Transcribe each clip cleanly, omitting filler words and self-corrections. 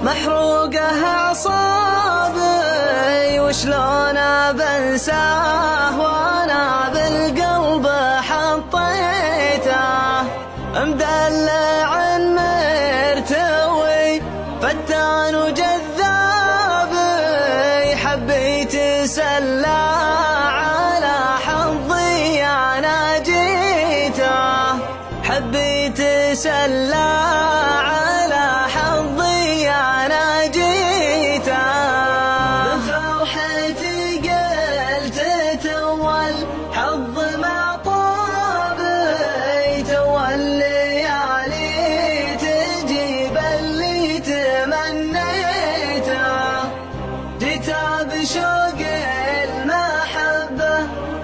محروقه أعصابي وشلون بنساه وانا بالقلب حطيته، مدلع مرتوي فتان وجذاب، حبيت سلا على حظي انا جيته، حبيت سلا على حظي انا جيته، بفرحتي قلت تول حظ معطابي، تول الليالي تجيب اللي تمنيته، جيته بشوق المحبة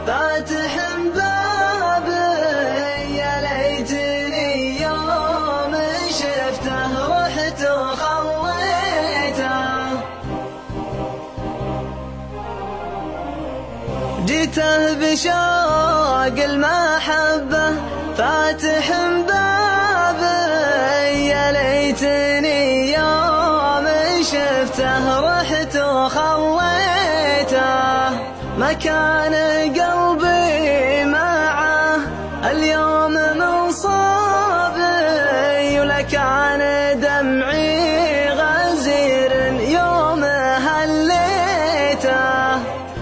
فاتح بابي، يا ليتني يوم شفته رحت وخليته، جيته بشوق المحبة فاتح بابي، يا ليتني يوم شفته رحت وخليته، ما كان قلبي معه اليوم منصابي، ولا كان دمعي غزير يوم هليته،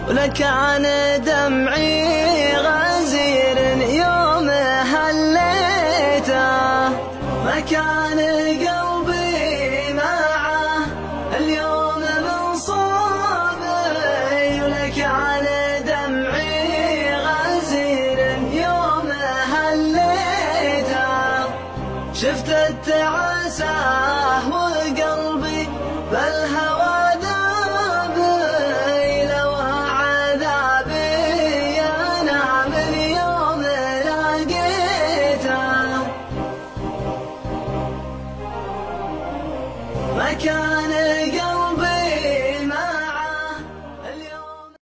ولا كان دمعي غزير يوم هليته، ما كان قلبي معه اليوم منصابي، ولا كان دمعي غزير يوم هليته، شفت التعاسة وقلبي بالهوى ذابي، لو عذابي أنا من يوم لقيته، ما كان